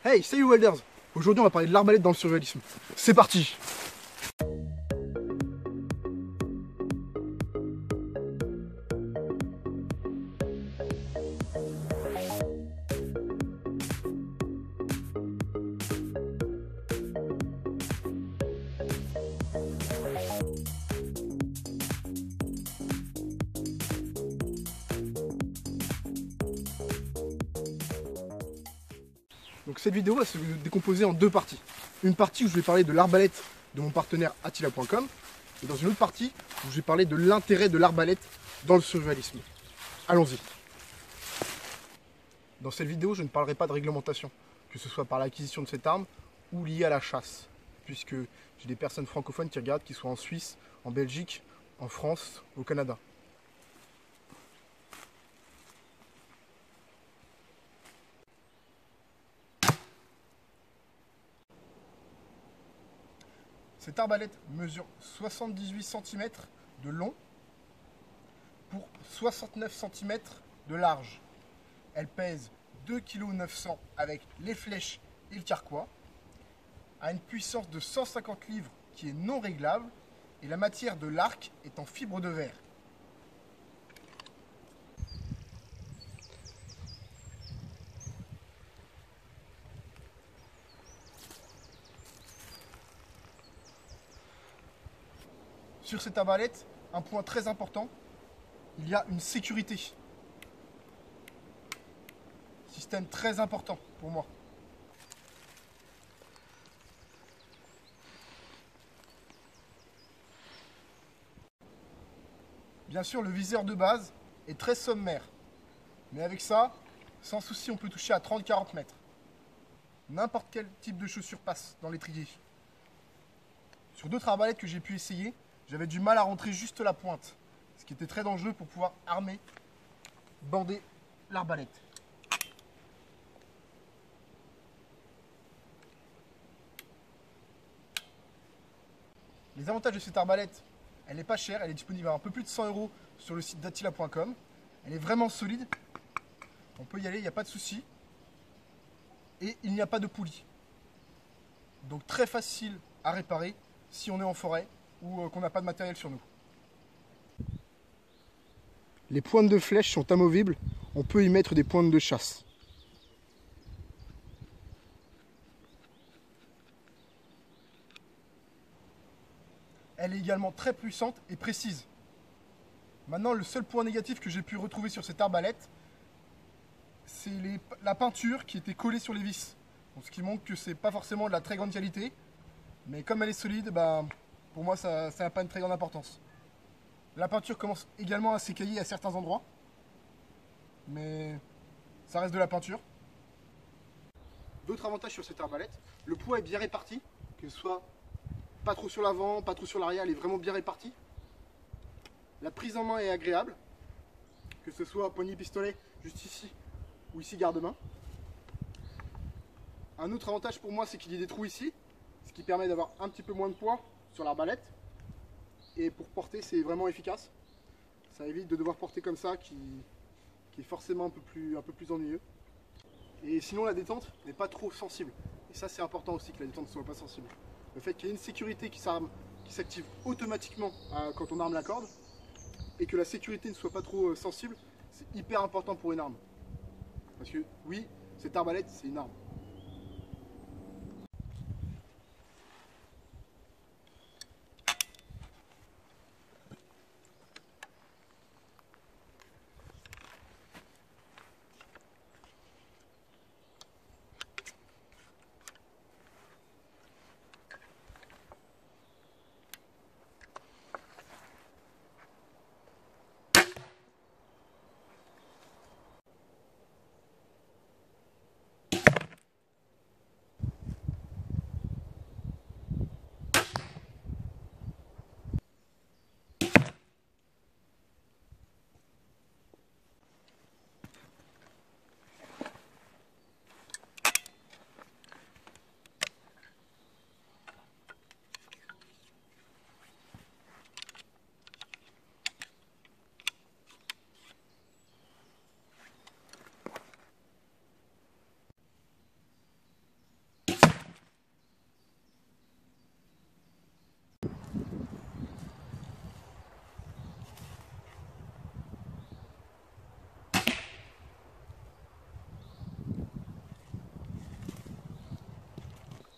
Hey, salut Welders! Aujourd'hui on va parler de l'arbalète dans le surréalisme. C'est parti! Donc cette vidéo va se décomposer en deux parties. Une partie où je vais parler de l'arbalète de mon partenaire Attila.com et dans une autre partie où je vais parler de l'intérêt de l'arbalète dans le surréalisme. Allons-y. Dans cette vidéo, je ne parlerai pas de réglementation, que ce soit par l'acquisition de cette arme ou liée à la chasse, puisque j'ai des personnes francophones qui regardent, qui soient en Suisse, en Belgique, en France, au Canada. Cette arbalète mesure 78 cm de long pour 69 cm de large. Elle pèse 2,9 kg avec les flèches et le carquois, a une puissance de 150 livres qui est non réglable et la matière de l'arc est en fibre de verre. Sur cette arbalète, un point très important, il y a une sécurité. Système très important pour moi. Bien sûr, le viseur de base est très sommaire. Mais avec ça, sans souci, on peut toucher à 30-40 mètres. N'importe quel type de chaussure passe dans l'étrier. Sur d'autres arbalètes que j'ai pu essayer, j'avais du mal à rentrer juste la pointe, ce qui était très dangereux pour pouvoir armer, bander l'arbalète. Les avantages de cette arbalète, elle n'est pas chère, elle est disponible à un peu plus de 100 € sur le site d'Attila.com. Elle est vraiment solide, on peut y aller, il n'y a pas de souci. Et il n'y a pas de poulie. Donc très facile à réparer si on est en forêt ou qu'on n'a pas de matériel sur nous. Les pointes de flèche sont amovibles, on peut y mettre des pointes de chasse. Elle est également très puissante et précise. Maintenant, le seul point négatif que j'ai pu retrouver sur cette arbalète, c'est la peinture qui était collée sur les vis. Donc, ce qui montre que c'est pas forcément de la très grande qualité, mais comme elle est solide, pour moi ça n'a pas une très grande importance. La peinture commence également à s'écailler à certains endroits, mais ça reste de la peinture. D'autres avantages sur cette arbalète, le poids est bien réparti, que ce soit pas trop sur l'avant, pas trop sur l'arrière, elle est vraiment bien répartie. La prise en main est agréable, que ce soit poignée pistolet juste ici ou ici garde-main. Un autre avantage pour moi, c'est qu'il y a des trous ici, ce qui permet d'avoir un petit peu moins de poids sur l'arbalète. Et pour porter, c'est vraiment efficace. Ça évite de devoir porter comme ça, qui est forcément un peu plus ennuyeux. Et sinon, la détente n'est pas trop sensible. Et ça, c'est important aussi, que la détente ne soit pas sensible. Le fait qu'il y ait une sécurité qui s'active automatiquement quand on arme la corde, et que la sécurité ne soit pas trop sensible, c'est hyper important pour une arme. Parce que oui, cette arbalète, c'est une arme.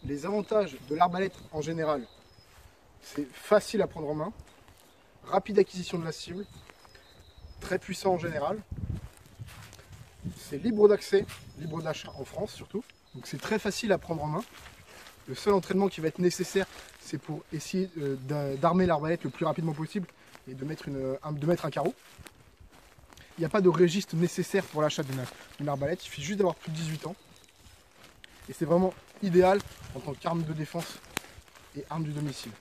Les avantages de l'arbalète en général, c'est facile à prendre en main, rapide acquisition de la cible, très puissant en général, c'est libre d'accès, libre d'achat en France surtout, donc c'est très facile à prendre en main. Le seul entraînement qui va être nécessaire, c'est pour essayer d'armer l'arbalète le plus rapidement possible et de mettre un carreau. Il n'y a pas de registre nécessaire pour l'achat d'une arbalète, il suffit juste d'avoir plus de 18 ans. Et c'est vraiment idéal en tant qu'arme de défense et arme du domicile.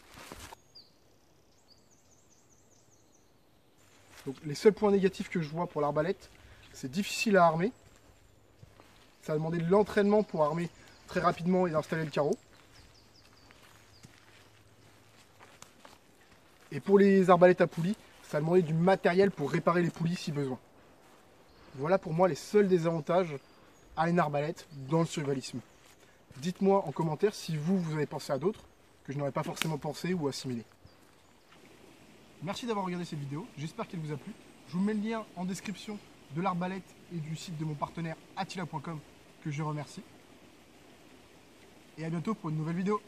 Donc, les seuls points négatifs que je vois pour l'arbalète, c'est difficile à armer. Ça va demander de l'entraînement pour armer très rapidement et installer le carreau. Et pour les arbalètes à poulies, ça va demander du matériel pour réparer les poulies si besoin. Voilà pour moi les seuls désavantages à une arbalète dans le survivalisme. Dites-moi en commentaire si vous avez pensé à d'autres que je n'aurais pas forcément pensé ou assimilé. Merci d'avoir regardé cette vidéo, j'espère qu'elle vous a plu. Je vous mets le lien en description de l'arbalète et du site de mon partenaire attila.com que je remercie. Et à bientôt pour une nouvelle vidéo.